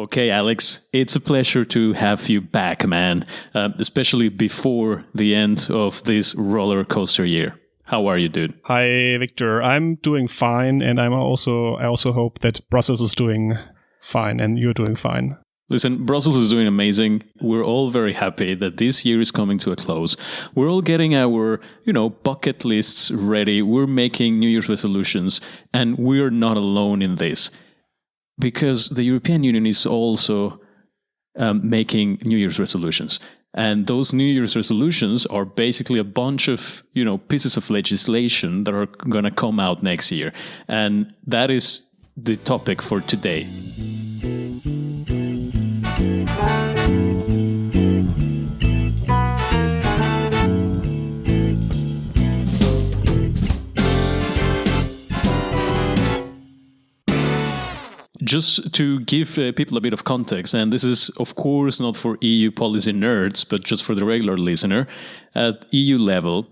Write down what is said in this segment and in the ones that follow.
Okay, Alex, it's a pleasure to have you back, man, especially before the end of this roller coaster year. How are you, dude? Hi, Victor. I'm doing fine, and I also hope that Brussels is doing fine and you're doing fine. Listen, Brussels is doing amazing. We're all very happy that this year is coming to a close. We're all getting our, bucket lists ready. We're making New Year's resolutions, and we're not alone in this. Because the European Union is also making New Year's resolutions. And those New Year's resolutions are basically a bunch of, pieces of legislation that are going to come out next year. And that is the topic for today. Just to give people a bit of context, and this is, of course, not for EU policy nerds, but just for the regular listener, at EU level,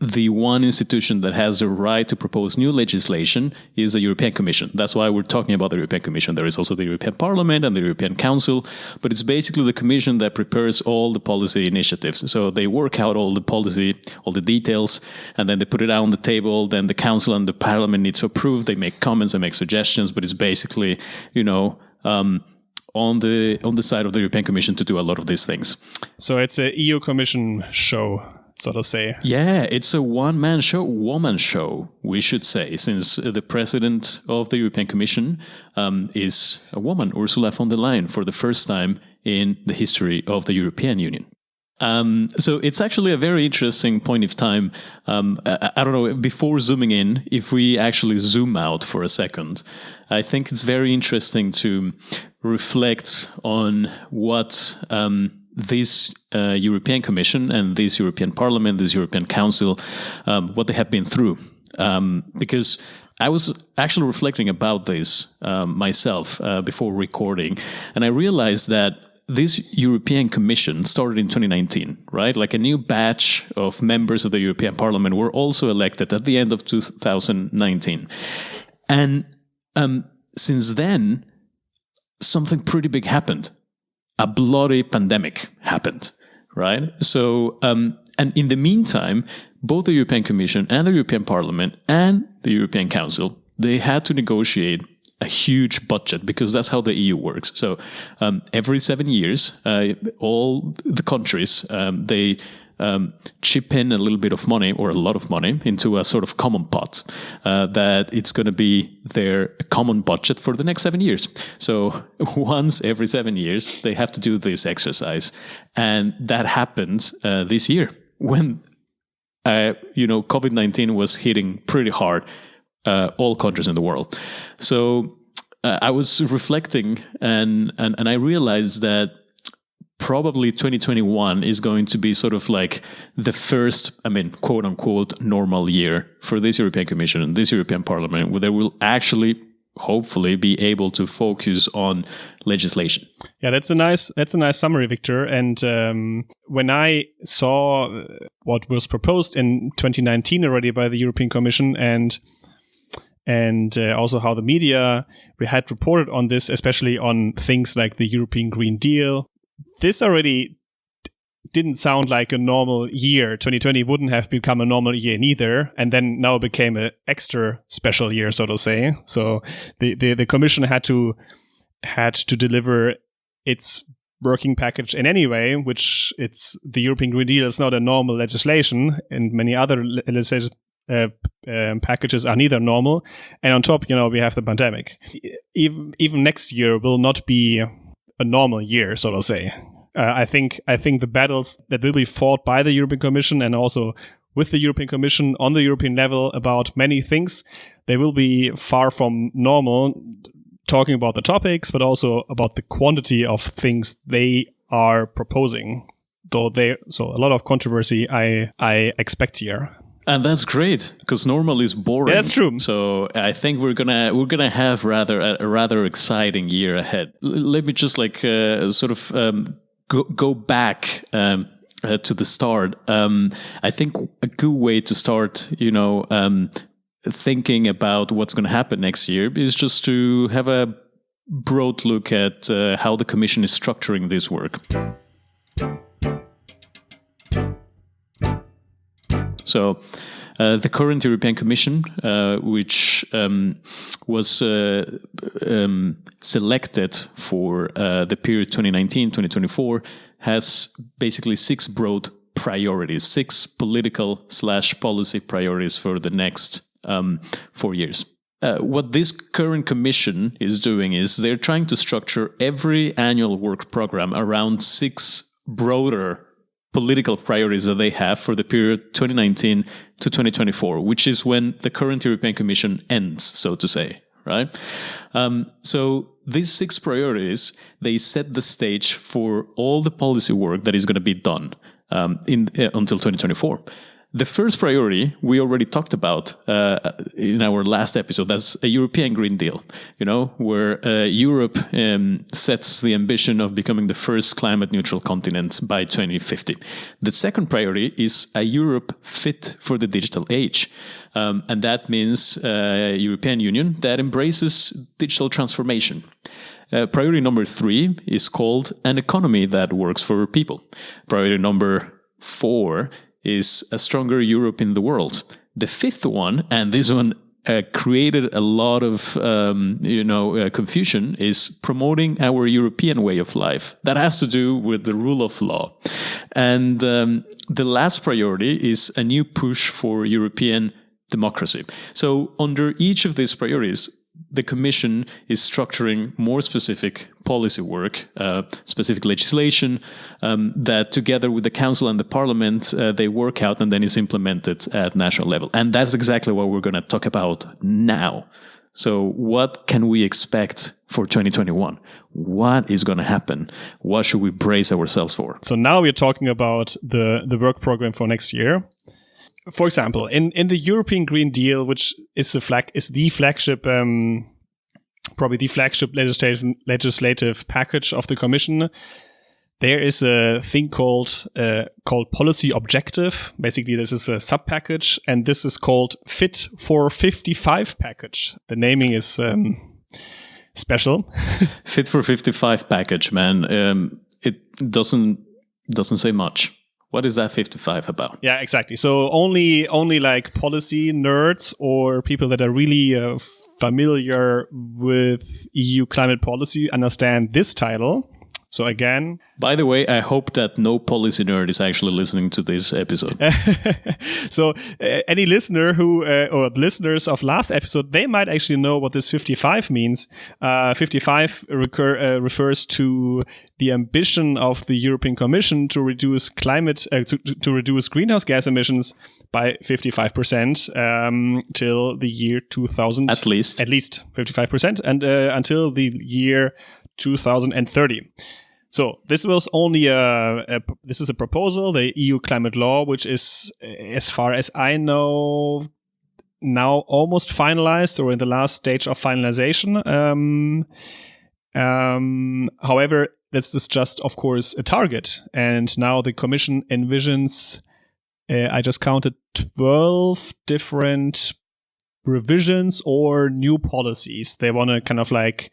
the one institution that has the right to propose new legislation is the European Commission. That's why we're talking about the European Commission. There is also the European Parliament and the European Council, but it's basically the Commission that prepares all the policy initiatives. So they work out all the policy, all the details, and then they put it out on the table. Then the Council and the Parliament need to approve. They make comments and make suggestions, but it's basically, on the side of the European Commission to do a lot of these things. So it's a EU Commission show, so to say. Yeah, it's a one-man show, woman show, we should say, since the president of the European Commission is a woman, Ursula von der Leyen, for the first time in the history of the European Union. So it's actually a very interesting point of time. I don't know, before zooming in, if we actually zoom out for a second, I think it's very interesting to reflect on what this European Commission and this European Parliament, this European Council, what they have been through. Because I was actually reflecting about this myself before recording, and I realized that this European Commission started in 2019, right? Like a new batch of members of the European Parliament were also elected at the end of 2019. And since then, something pretty big happened. A bloody pandemic happened, right? So, and in the meantime, both the European Commission and the European Parliament and the European Council, they had to negotiate a huge budget because that's how the EU works. So, every 7 years, all the countries, they chip in a little bit of money or a lot of money into a sort of common pot that it's going to be their common budget for the next 7 years. So once every 7 years, they have to do this exercise. And that happened this year when, COVID-19 was hitting pretty hard all countries in the world. So I was reflecting and I realized that probably 2021 is going to be sort of like the first, quote unquote, normal year for this European Commission and this European Parliament, where they will actually, hopefully, be able to focus on legislation. Yeah, that's a nice summary, Victor. And when I saw what was proposed in 2019 already by the European Commission and also how the media had reported on this, especially on things like the European Green Deal, this already didn't sound like a normal year. 2020 wouldn't have become a normal year neither, and then now it became an extra special year, so to say. So the Commission had to deliver its working package in any way, which it's the European Green Deal is not a normal legislation, and many other legislation packages are neither normal. And on top, we have the pandemic. Even next year will not be a normal year, so to say. I think the battles that will be fought by the European Commission and also with the European Commission on the European level about many things, they will be far from normal, talking about the topics, but also about the quantity of things they are proposing. So a lot of controversy I expect here. And that's great because normal is boring. Yeah, that's true. So I think we're gonna have a rather exciting year ahead. Let me just go back to the start. I think a good way to start, thinking about what's going to happen next year is just to have a broad look at how the Commission is structuring this work. So the current European Commission, which was selected for the period 2019-2024, has basically 6 broad priorities, 6 political/policy priorities for the next 4 years. What this current commission is doing is they're trying to structure every annual work program around 6 broader political priorities that they have for the period 2019 to 2024, which is when the current European Commission ends, so to say, right? So these 6 priorities, they set the stage for all the policy work that is going to be done until 2024. The first priority we already talked about in our last episode. That's a European Green Deal, where Europe sets the ambition of becoming the first climate neutral continent by 2050. The second priority is a Europe fit for the digital age. And that means a European Union that embraces digital transformation. Priority number 3 is called an economy that works for people. Priority number 4 is a stronger Europe in the world. The 5th one, and this one created a lot of confusion, is promoting our European way of life. That has to do with the rule of law. And the last priority is a new push for European democracy. So under each of these priorities, the Commission is structuring more specific policy work, specific legislation that together with the Council and the Parliament, they work out and then is implemented at national level. And that's exactly what we're going to talk about now. So what can we expect for 2021? What is going to happen? What should we brace ourselves for? So now we're talking about the work program for next year. For example, in the European Green Deal, which is the flagship, probably the flagship legislative package of the Commission, there is a thing called policy objective. Basically, this is a sub package, and this is called Fit for 55 package. The naming is special. Fit for 55 package, man. It doesn't say much. What is that 55 about? Yeah, exactly. So only like policy nerds or people that are really familiar with EU climate policy understand this title. So again, by the way, I hope that no policy nerd is actually listening to this episode. So any listener or listeners of last episode, they might actually know what this 55 means. 55 refers to the ambition of the European Commission to reduce to reduce greenhouse gas emissions by 55% till the year 2000. At least 55%, and until the year 2030. So this was only this is a proposal, the EU climate law, which is, as far as I know, now almost finalized or in the last stage of finalization. However, this is just, of course, a target. And now the Commission envisions, I just counted 12 different revisions or new policies they want to kind of like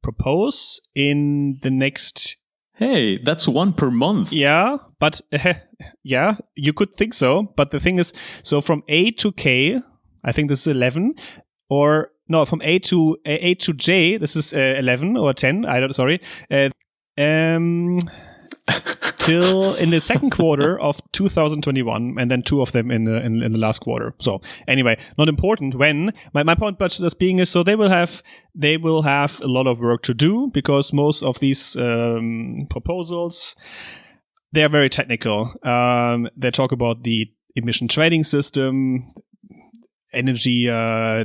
propose in the next. Hey, that's 1 per month. Yeah, but yeah, you could think so. But the thing is, so from A to K, I think this is 11, or no, from A to J, this is 11 or 10. Sorry. Till in the second quarter of 2021, and then 2 of them in the last quarter. So anyway, not important when. My point, but just being is, so they will have a lot of work to do, because most of these proposals, they are very technical. They talk about the emission trading system, energy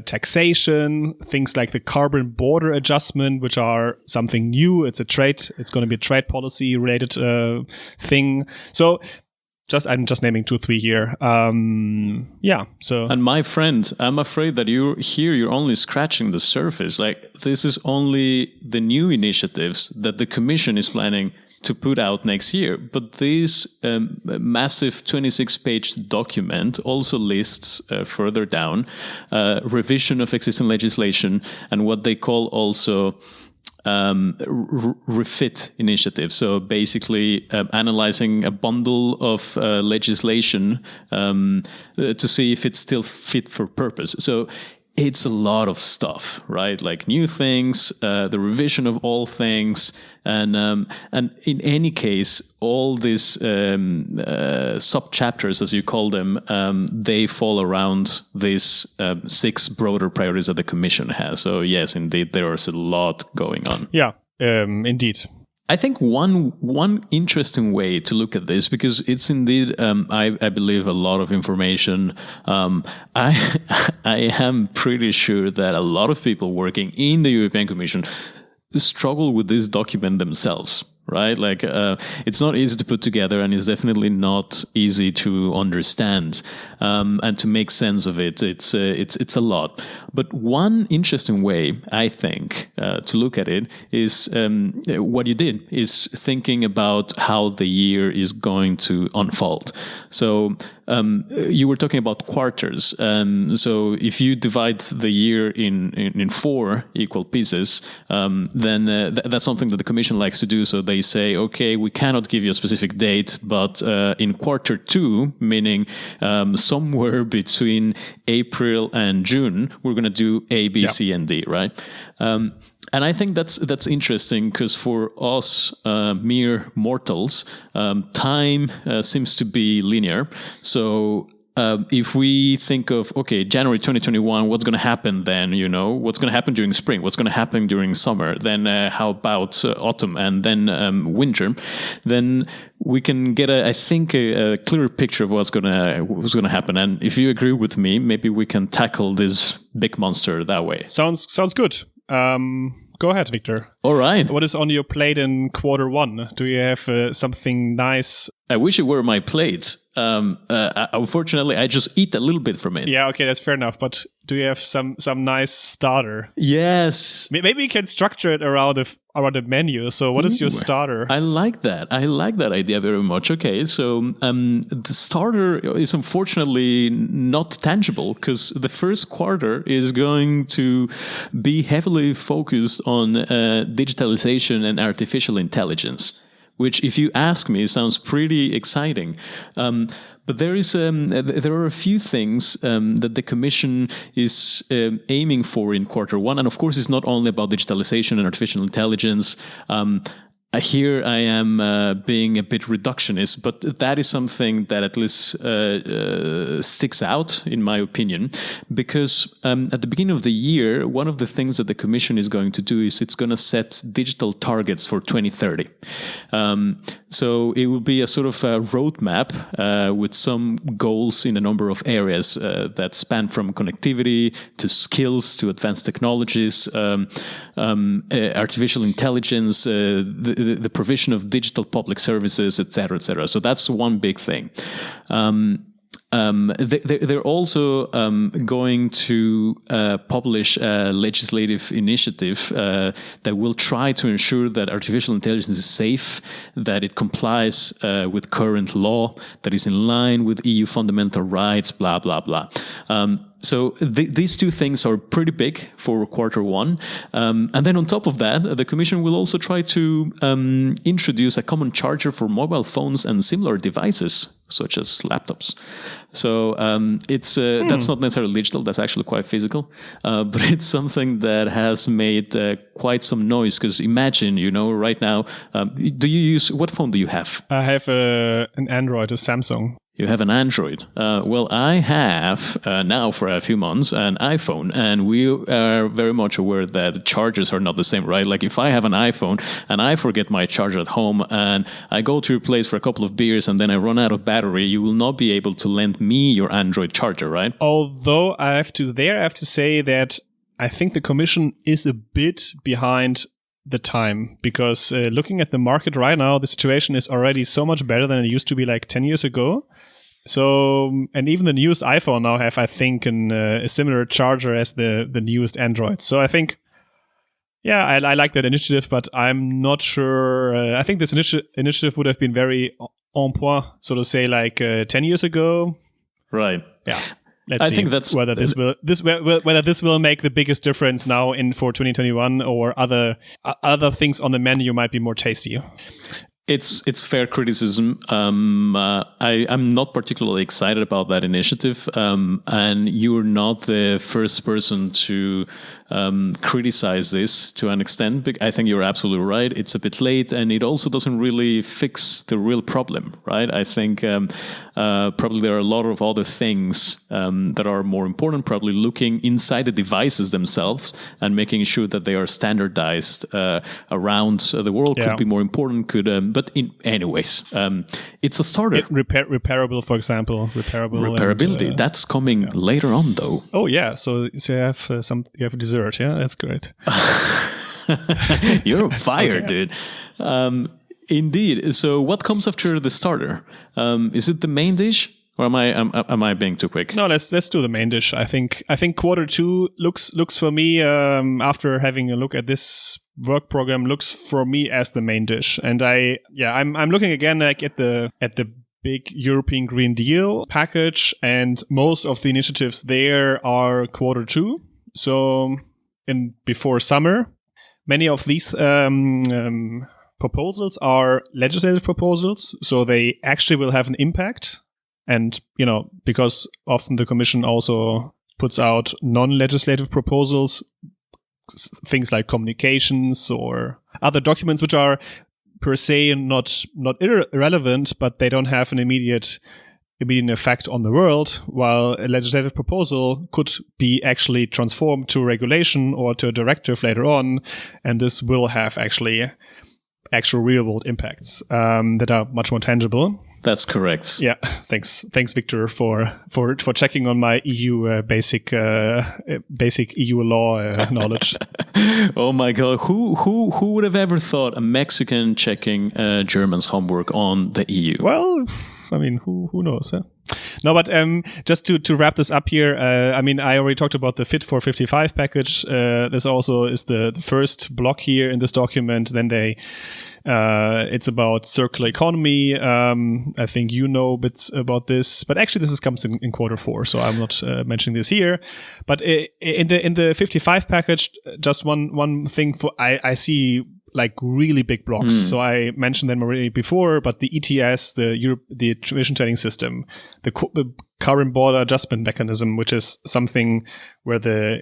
taxation, things like the carbon border adjustment, which are something new. It's going to be a trade policy related thing. So I'm just naming 2, 3 here. Yeah. So, and my friend, I'm afraid that you're only scratching the surface. Like, this is only the new initiatives that the Commission is planning to put out next year. But this massive 26-page document also lists further down revision of existing legislation and what they call also refit initiative. So basically analyzing a bundle of legislation to see if it's still fit for purpose. So it's a lot of stuff, right? Like new things, the revision of all things, and in any case, all these sub chapters, as you call them, they fall around these 6 broader priorities that the Commission has. So yes, indeed, there is a lot going on. Yeah, indeed. I think one interesting way to look at this, because it's indeed, I believe, a lot of information. I am pretty sure that a lot of people working in the European Commission struggle with this document themselves. Right? Like, it's not easy to put together, and it's definitely not easy to understand, and to make sense of it. It's a lot. But one interesting way, I think, to look at it is, what you did is thinking about how the year is going to unfold. So, you were talking about quarters. So if you divide the year in 4 equal pieces, then that's something that the Commission likes to do. So they say, okay, we cannot give you a specific date, but in quarter 2, meaning somewhere between April and June, we're going to do A, B, C, and D, right? And I think that's interesting, because for us mere mortals, time seems to be linear. So if we think of, okay, January 2021, what's going to happen then? You know, what's going to happen during spring? What's going to happen during summer? Then how about autumn and then winter? Then we can get I think a clearer picture of what's going to happen. And if you agree with me, maybe we can tackle this big monster that way. Sounds good. Go ahead, Victor. All right. What is on your plate in quarter 1? Do you have something nice? I wish it were my plate. Unfortunately, I just eat a little bit from it. Yeah, okay, that's fair enough. But do you have some nice starter? Yes. Maybe we can structure it around a menu. So what is your starter? I like that. I like that idea very much. Okay, so the starter is unfortunately not tangible, because the first quarter is going to be heavily focused on digitalization and artificial intelligence, which, if you ask me, sounds pretty exciting. But there are a few things that the Commission is aiming for in quarter 1. And of course, it's not only about digitalization and artificial intelligence. Here I am being a bit reductionist, but that is something that at least sticks out, in my opinion, because at the beginning of the year, one of the things that the Commission is going to do is it's going to set digital targets for 2030. So it will be a sort of a roadmap with some goals in a number of areas that span from connectivity to skills to advanced technologies, artificial intelligence, the provision of digital public services, etc., etc. So that's one big thing. They're also going to publish a legislative initiative that will try to ensure that artificial intelligence is safe, that it complies with current law, that is in line with EU fundamental rights, blah, blah, blah. So these two things are pretty big for quarter 1. And then on top of that, the Commission will also try to introduce a common charger for mobile phones and similar devices, such as laptops. So that's not necessarily digital, that's actually quite physical. But it's something that has made quite some noise, because imagine, right now, what phone do you have? I have an Android, a Samsung. You have an Android. Well, I have now for a few months an iPhone, and we are very much aware that chargers are not the same, right? Like if I have an iPhone and I forget my charger at home and I go to your place for a couple of beers and then I run out of battery, you will not be able to lend me your Android charger, right? Although I have to say that I think the Commission is a bit behind the time, because looking at the market right now, the situation is already so much better than it used to be like 10 years ago. So, and even the newest iPhone now have, I think, a similar charger as the newest Android. So I think, yeah, I like that initiative, but I'm not sure. I think this initiative would have been very en point, so to say, like 10 years ago. Right. Yeah. let's see think that's whether this will make the biggest difference now for 2021, or other things on the menu might be more tasty. It's fair criticism. I'm not particularly excited about that initiative, and you're not the first person to criticize this to an extent. But I think you're absolutely right. It's a bit late, and it also doesn't really fix the real problem, right? I think probably there are a lot of other things that are more important. Probably looking inside the devices themselves and making sure that they are standardized around the world could be more important. But anyways, it's a starter. Repairable, for example, repairability. And, that's coming later on, though. Oh yeah, so you have you have dessert. Yeah, that's great. You're on fire, dude. Indeed. So, what comes after the starter? Is it the main dish, or am I being too quick? No, let's do the main dish. I think quarter two looks for me, after having a look at this work program, looks for me as the main dish. And I'm looking again like at the big European Green Deal package, and most of the initiatives there are quarter two. So before summer, many of these proposals are legislative proposals, so they actually will have an impact. And, because often the Commission also puts out non-legislative proposals, things like communications or other documents which are per se not irrelevant, but they don't have an immediate effect on the world, while a legislative proposal could be actually transformed to a regulation or to a directive later on, and this will have actual real-world impacts that are much more tangible. That's correct. Yeah, thanks, Victor, for checking on my EU basic EU law knowledge. Oh my God, who would have ever thought a Mexican checking German's homework on the EU? Well, I mean, who knows? Huh? No, but just to wrap this up here, I already talked about the Fit for 55 package. This also is the first block here in this document. Then it's about circular economy. I think you know bits about this, but actually this comes in quarter four, so I'm not mentioning this here. But in the 55 package, just one thing I see like really big blocks. So I mentioned them already before, but the ETS, the emission trading system, the carbon border adjustment mechanism, which is something where the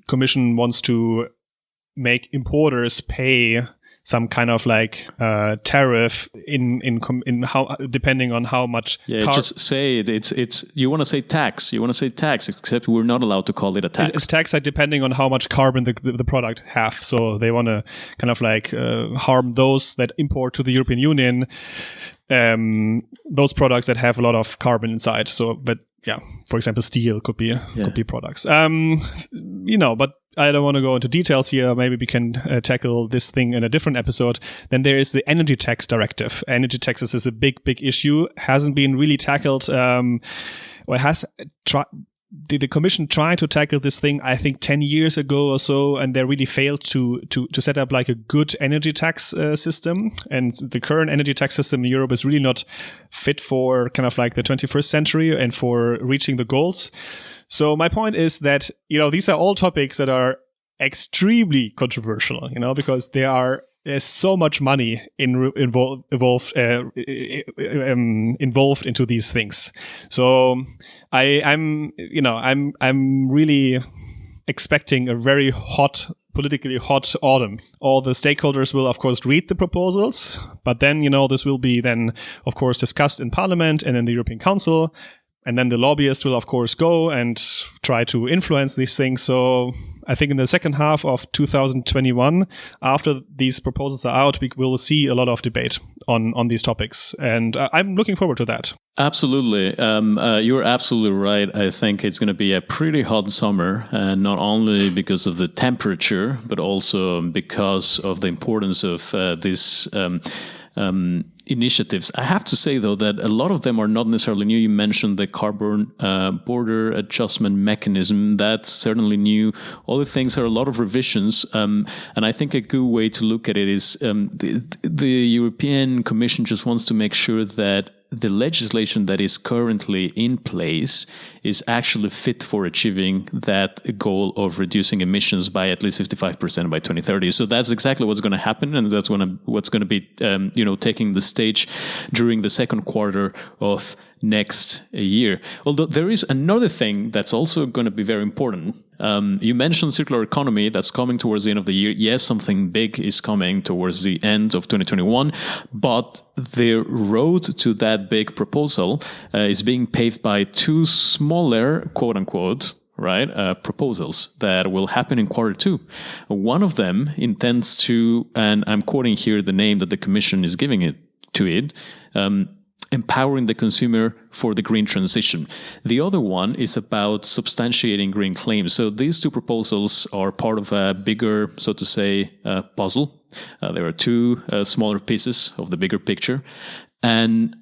Commission wants to make importers pay some kind of like tariff in how, depending on how much. Yeah, just say it. It's you want to say tax. You want to say tax, except we're not allowed to call it a tax. It's tax like depending on how much carbon the product have. So they want to kind of like harm those that import to the European Union, those products that have a lot of carbon inside. So, but yeah, for example, steel could be products. But I don't want to go into details here. Maybe we can tackle this thing in a different episode. Then there is the energy tax directive. Energy taxes is a big issue. Hasn't been really tackled. Or has the Commission tried to tackle this thing, I think 10 years ago or so, and they really failed to set up like a good energy tax system. And the current energy tax system in Europe is really not fit for kind of like the 21st century and for reaching the goals. So my point is that, these are all topics that are extremely controversial, because there's so much money involved into these things. So I'm really expecting a very politically hot autumn. All the stakeholders will, of course, read the proposals, but then, this will be then, of course, discussed in Parliament and in the European Council. And then the lobbyists will, of course, go and try to influence these things. So I think in the second half of 2021, after these proposals are out, we will see a lot of debate on these topics. And I'm looking forward to that. Absolutely. You're absolutely right. I think it's going to be a pretty hot summer, not only because of the temperature, but also because of the importance of this initiatives. I have to say, though, that a lot of them are not necessarily new. You mentioned the carbon border adjustment mechanism. That's certainly new. Other things are a lot of revisions. And I think a good way to look at it is the European Commission just wants to make sure that the legislation that is currently in place is actually fit for achieving that goal of reducing emissions by at least 55% by 2030. So that's exactly what's going to happen, and that's what's going to be, taking the stage during the second quarter of next year. Although there is another thing that's also going to be very important. You mentioned circular economy that's coming towards the end of the year. Yes, something big is coming towards the end of 2021, but the road to that big proposal is being paved by two smaller, quote unquote, proposals that will happen in quarter two. One of them intends to, and I'm quoting here the name that the Commission is giving it to it, empowering the consumer for the green transition. The other one is about substantiating green claims. So these two proposals are part of a bigger, so to say, puzzle. There are two smaller pieces of the bigger picture. And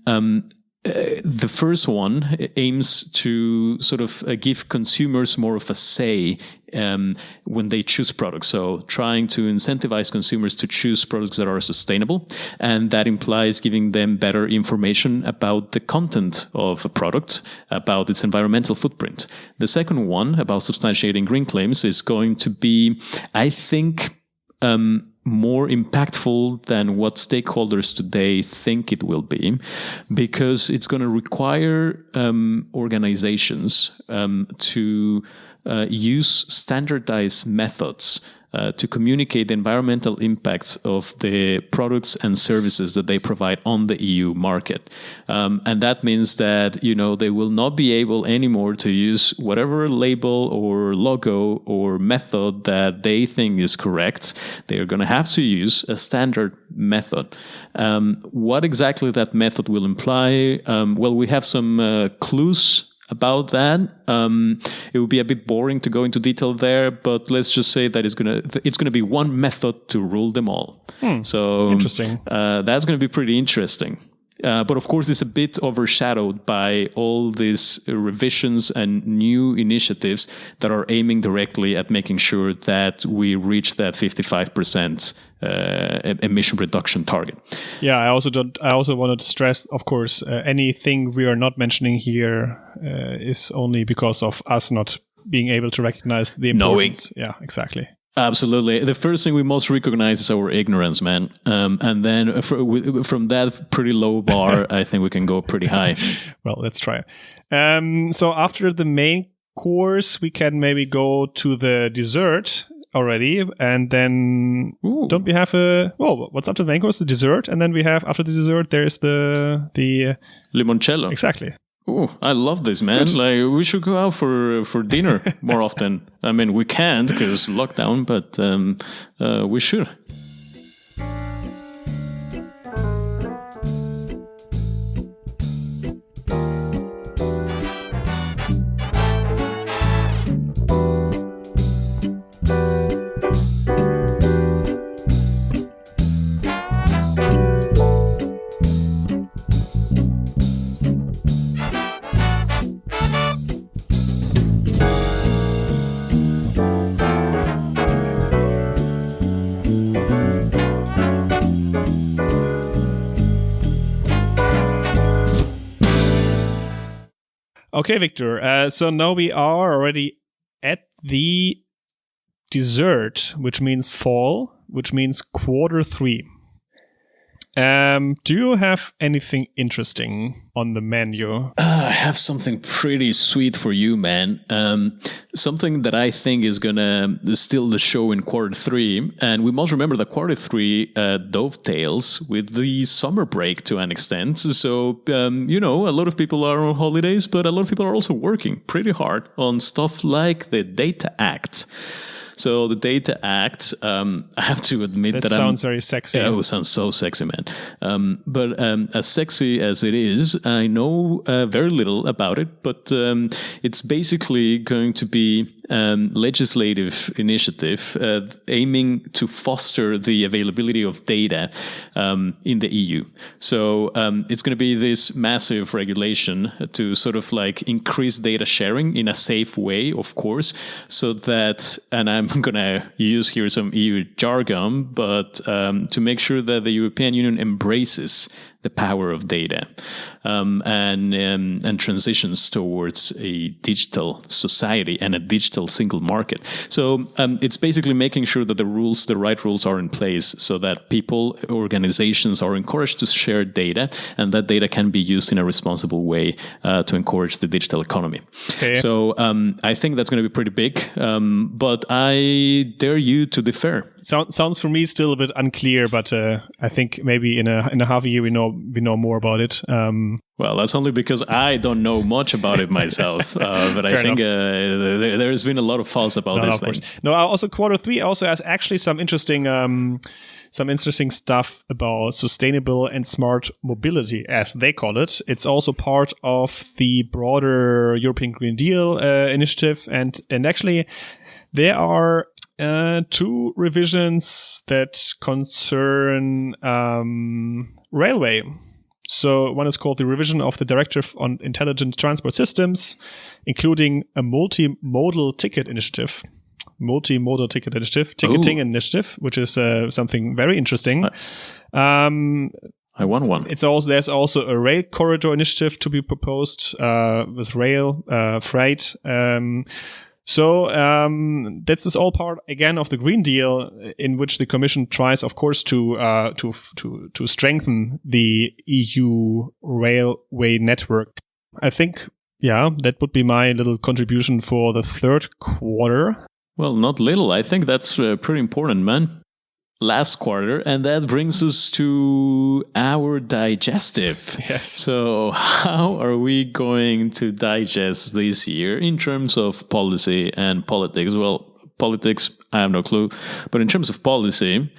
the first one aims to sort of give consumers more of a say when they choose products. So trying to incentivize consumers to choose products that are sustainable. And that implies giving them better information about the content of a product, about its environmental footprint. The second one, about substantiating green claims, is going to be, I think, more impactful than what stakeholders today think it will be, because it's going to require organizations to use standardized methods to communicate the environmental impacts of the products and services that they provide on the EU market. And that means that, they will not be able anymore to use whatever label or logo or method that they think is correct. They are going to have to use a standard method. What exactly that method will imply? Well, we have some clues about that. It would be a bit boring to go into detail there, but let's just say that it's gonna be one method to rule them all. So interesting. That's going to be pretty interesting. But of course, it's a bit overshadowed by all these revisions and new initiatives that are aiming directly at making sure that we reach that 55% emission reduction target. Yeah, I also wanted to stress, of course, anything we are not mentioning here is only because of us not being able to recognize the importance. Yeah, exactly. Absolutely. The first thing we must recognize is our ignorance, man. And then from that pretty low bar, I think we can go pretty high. Well, let's try. So after the main course, we can maybe go to the dessert already. And then don't we have what's after the main course? The dessert. And then we have, after the dessert, there's the limoncello. Exactly. Oh, I love this, man. Good. Like, we should go out for dinner more often. I mean, we can't because lockdown, but we should. Okay, Victor. So now we are already at the dessert, which means fall, which means quarter three. Do you have anything interesting on the menu? I have something pretty sweet for you, man. Something that I think is going to steal the show in quarter three. And we must remember that quarter three dovetails with the summer break to an extent. So, a lot of people are on holidays, but a lot of people are also working pretty hard on stuff like the Data Act. So the Data Act, I have to admit that sounds very sexy. Yeah, it sounds so sexy, man. But as sexy as it is, I know very little about it. But it's basically going to be legislative initiative aiming to foster the availability of data in the EU. So it's going to be this massive regulation to sort of like increase data sharing in a safe way, of course, so that, and I'm going to use here some EU jargon, but to make sure that the European Union embraces the power of data, and transitions towards a digital society and a digital single market. So it's basically making sure that the right rules are in place so that people, organizations are encouraged to share data, and that data can be used in a responsible way to encourage the digital economy. Okay. So I think that's going to be pretty big, but I dare you to defer. Sounds for me still a bit unclear, but I think maybe in a half a year we know more about it. Well, that's only because I don't know much about it myself, but I think there's been a lot of fuss about this thing. No, also Q3 also has actually some interesting stuff about sustainable and smart mobility, as they call it. It's also part of the broader European Green Deal initiative, and actually there are 2 revisions that concern railway. So one is called the revision of the Directive on Intelligent Transport Systems, including a multimodal ticketing initiative, which is something very interesting. I want one. There's also a rail corridor initiative to be proposed with rail freight. So this is all part again of the Green Deal, in which the Commission tries, of course, to strengthen the EU railway network. I think, that would be my little contribution for the third quarter. Well, not little. I think that's pretty important, man. Last quarter, and that brings us to our digestive. Yes. So how are we going to digest this year in terms of policy and politics? Well, politics, I have no clue. But in terms of policy,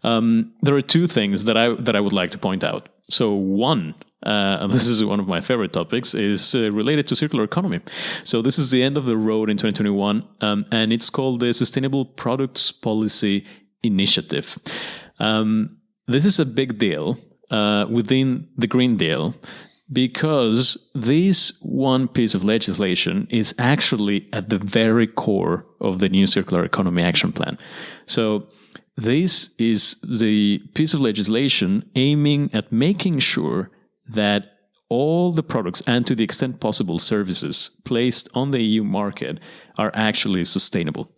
there are 2 things that I would like to point out. So one, and this is one of my favorite topics, is related to circular economy. So this is the end of the road in 2021, and it's called the Sustainable Products Policy Initiative. This is a big deal within the Green Deal, because this one piece of legislation is actually at the very core of the new Circular Economy Action Plan. So this is the piece of legislation aiming at making sure that all the products, and to the extent possible services, placed on the EU market are actually sustainable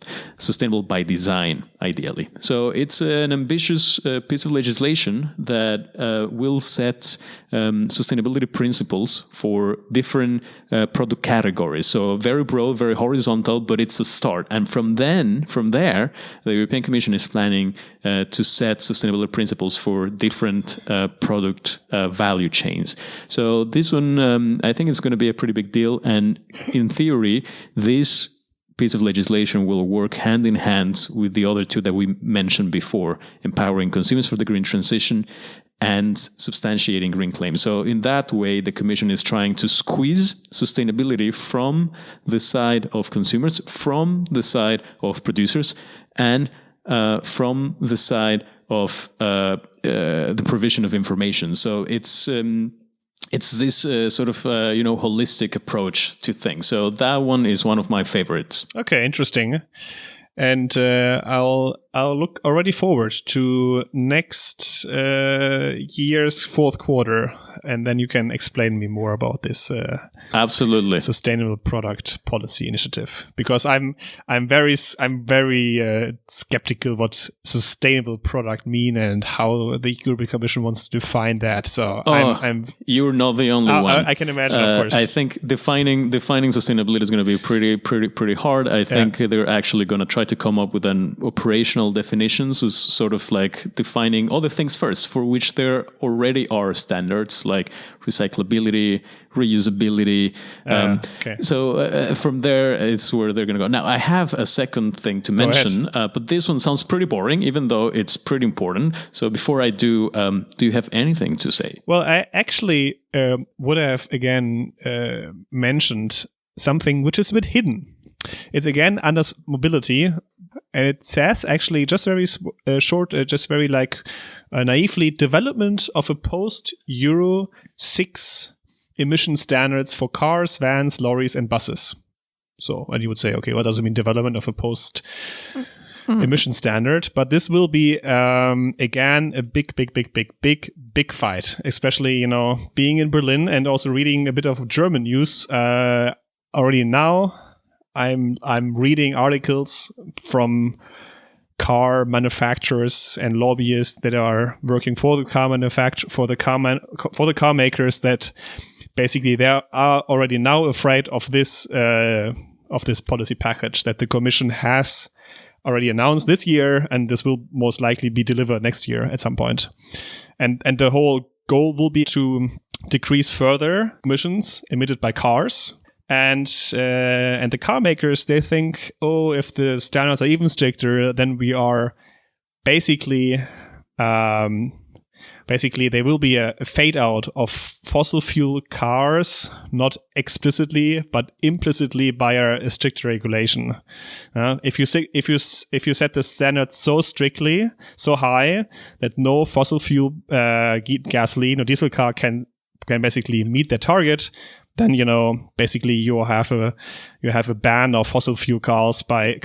by design, ideally. So it's an ambitious piece of legislation that will set sustainability principles for different product categories. So very broad, very horizontal, but it's a start. And from there, the European Commission is planning to set sustainability principles for different product value chains. So this one, I think it's going to be a pretty big deal. And in theory, this piece of legislation will work hand in hand with the other 2 that we mentioned before, empowering consumers for the green transition and substantiating green claims. So in that way, the Commission is trying to squeeze sustainability from the side of consumers, from the side of producers, and from the side of the provision of information. So it's this sort of holistic approach to things. So that one is one of my favorites. Okay, interesting. And I'll look already forward to next year's fourth quarter, and then you can explain me more about this. Absolutely, sustainable product policy initiative, because I'm very skeptical what sustainable product mean and how the European Commission wants to define that. So you're not the only one. I can imagine, of course. I think defining sustainability is going to be pretty hard. I think they're actually going to try to come up with an operational definitions, is sort of like defining all the things first for which there already are standards like recyclability, reusability. So from there, it's where they're going to go. Now, I have a second thing to mention, but this one sounds pretty boring, even though it's pretty important. So before I do you have anything to say? Well, I actually would have again mentioned something which is a bit hidden. It's again under mobility, and it says actually just very short, just very naively, development of a post-Euro 6 emission standards for cars, vans, lorries, and buses. So, and you would say, okay, what does it mean, development of a emission standard. But this will be again a big fight. Especially being in Berlin and also reading a bit of German news already now. I'm reading articles from car manufacturers and lobbyists that are working for the car makers that basically they are already now afraid of this policy package that the Commission has already announced this year, and this will most likely be delivered next year at some point. And the whole goal will be to decrease further emissions emitted by cars. And the car makers, they think, if the standards are even stricter, then we are basically there will be a fade out of fossil fuel cars, not explicitly but implicitly by a stricter regulation. If you set the standard so strictly, so high that no fossil fuel gasoline or diesel car can basically meet their target, then basically you have a ban of fossil fuel cars by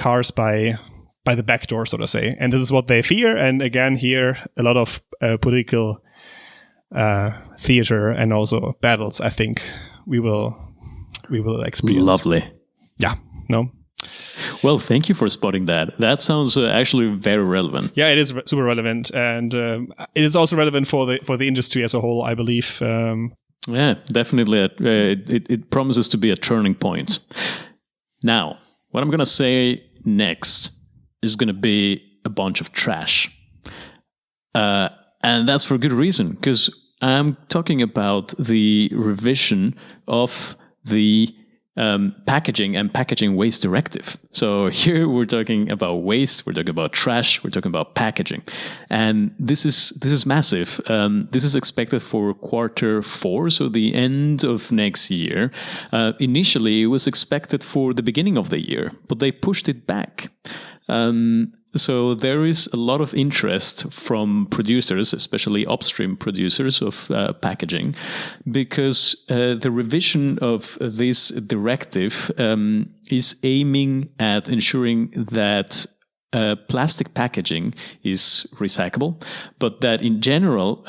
the back door, so to say. And this is what they fear. And again, here a lot of political theater and also battles, I think we will experience. Lovely. Yeah. No. Well, thank you for spotting that. That sounds actually very relevant. Yeah, it is super relevant, and it is also relevant for the industry as a whole, I believe. Yeah, definitely. It promises to be a turning point. Now, what I'm going to say next is going to be a bunch of trash. And that's for good reason, because I'm talking about the revision of the packaging and packaging waste directive. So here we're talking about waste, we're talking about trash, we're talking about packaging, and this is massive. This is expected for Q4, so the end of next year. Initially, it was expected for the beginning of the year, but they pushed it back. So there is a lot of interest from producers, especially upstream producers of packaging, because the revision of this directive is aiming at ensuring that plastic packaging is recyclable, but that in general,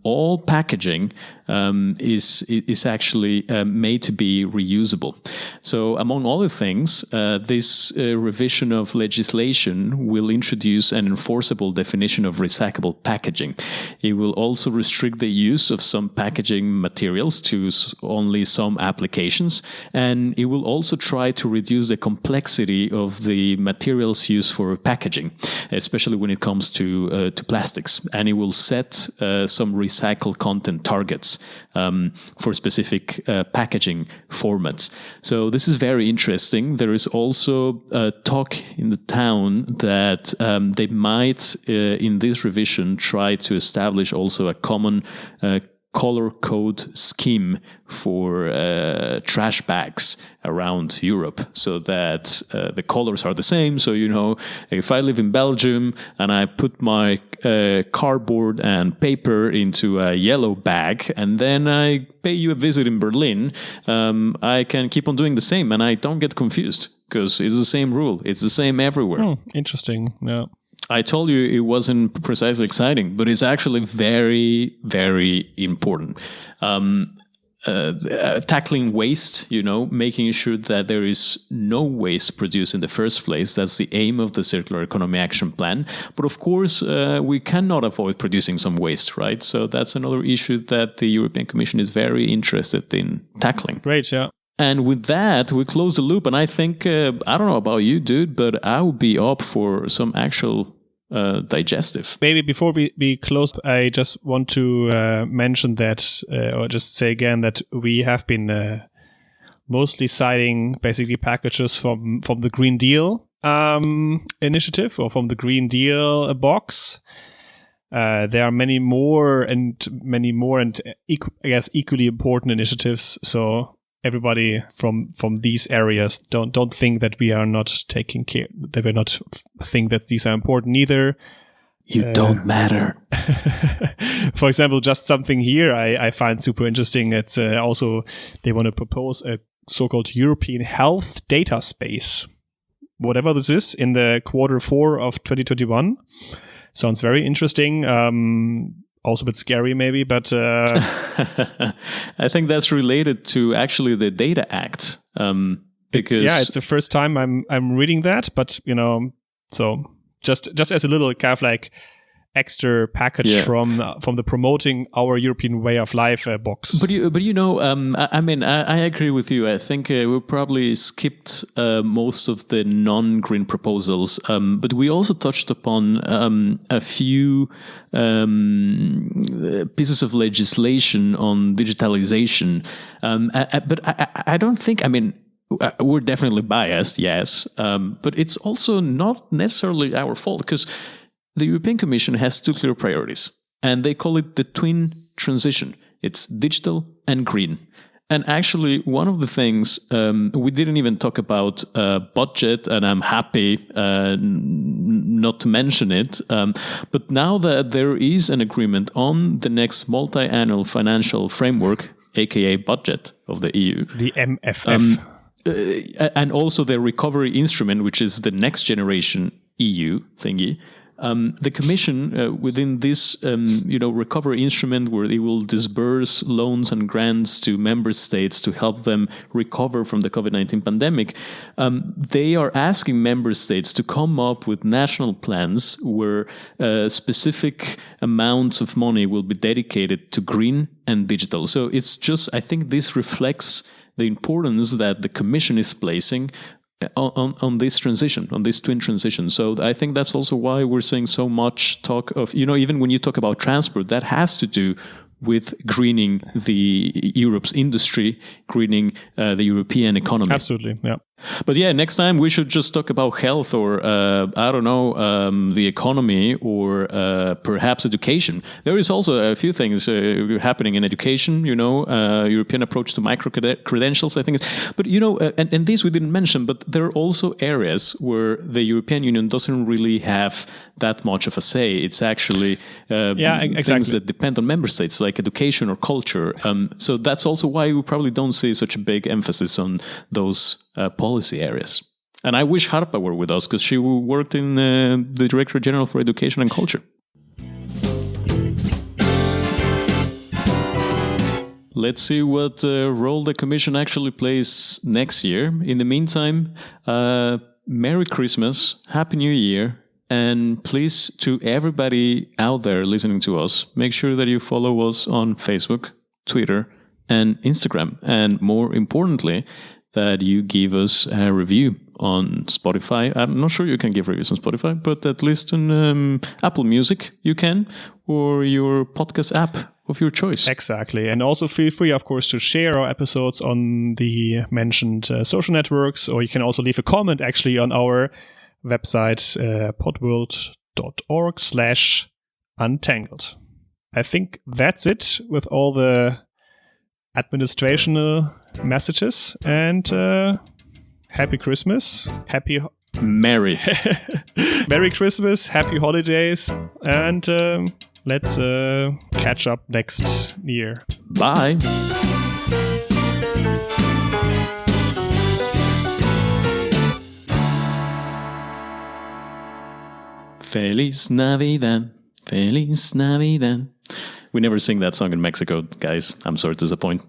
all packaging is actually made to be reusable. So among other things, this revision of legislation will introduce an enforceable definition of recyclable packaging. It will also restrict the use of some packaging materials to only some applications, and it will also try to reduce the complexity of the materials used for packaging, especially when it comes to plastics. And it will set some recycled content targets for specific packaging formats. So this is very interesting. There is also talk in the town that they might, in this revision, try to establish also a common color code scheme for trash bags around Europe, so that the colors are the same. So, if I live in Belgium and I put my cardboard and paper into a yellow bag, and then I pay you a visit in Berlin, I can keep on doing the same, and I don't get confused because it's the same rule. It's the same everywhere. Interesting. Yeah. I told you it wasn't precisely exciting, but it's actually very, very important. Tackling waste, making sure that there is no waste produced in the first place. That's the aim of the Circular Economy Action Plan. But of course, we cannot avoid producing some waste, right? So that's another issue that the European Commission is very interested in tackling. Great, yeah. And with that, we close the loop. And I think, I don't know about you, dude, but I would be up for some actual digestive. Maybe before we close, I just want to mention that, or just say again that we have been mostly citing basically packages from the Green Deal initiative, or from the Green Deal box. There are many more and I guess equally important initiatives. So everybody from these areas don't think that we are not taking care, that we're not think that these are important either. You don't matter. For example, just something here I find super interesting. It's also they want to propose a so-called European health data space, whatever this is in the Q4 of 2021. Sounds very interesting. Also a bit scary maybe, but I think that's related to actually the Data Act. Because it's the first time I'm reading that, but so just as a little kind of like extra package from the promoting our European way of life box. But I agree with you. I think we probably skipped most of the non-green proposals, but we also touched upon a few pieces of legislation on digitalization. But I don't think. We're definitely biased, yes, but it's also not necessarily our fault because the European Commission has two clear priorities, and they call it the twin transition. It's digital and green. And actually, one of the things we didn't even talk about budget, and I'm happy not to mention it. But now that there is an agreement on the next multi-annual financial framework, aka budget of the EU, the MFF. And also the recovery instrument, which is the next generation EU thingy. The Commission, within this, recovery instrument where they will disburse loans and grants to member states to help them recover from the COVID-19 pandemic, they are asking member states to come up with national plans where specific amounts of money will be dedicated to green and digital. So it's just, I think this reflects the importance that the Commission is placing on this transition, on this twin transition. So I think that's also why we're seeing so much talk of, even when you talk about transport, that has to do with greening the Europe's industry, greening the European economy. Absolutely, yeah. But next time we should just talk about health or, the economy or perhaps education. There is also a few things happening in education, European approach to micro-credentials, I think. But, and these we didn't mention, but there are also areas where the European Union doesn't really have that much of a say. It's actually things that depend on member states, like education or culture. So that's also why we probably don't see such a big emphasis on those policy areas. And I wish Harpa were with us because she worked in the Director General for Education and Culture. Let's see what role the Commission actually plays next year. In the meantime, Merry Christmas, Happy New Year, and please, to everybody out there listening to us, make sure that you follow us on Facebook, Twitter, and Instagram. And more importantly, that you give us a review on Spotify. I'm not sure you can give reviews on Spotify, but at least on Apple Music you can, or your podcast app of your choice. Exactly. And also feel free, of course, to share our episodes on the mentioned social networks, or you can also leave a comment actually on our website, podworld.org/untangled. I think that's it with all the administrational messages, and Happy Christmas, Merry Christmas, Happy Holidays, and let's catch up next year. Bye. Feliz Navidad, Feliz Navidad. We never sing that song in Mexico, guys. I'm sorry to disappoint.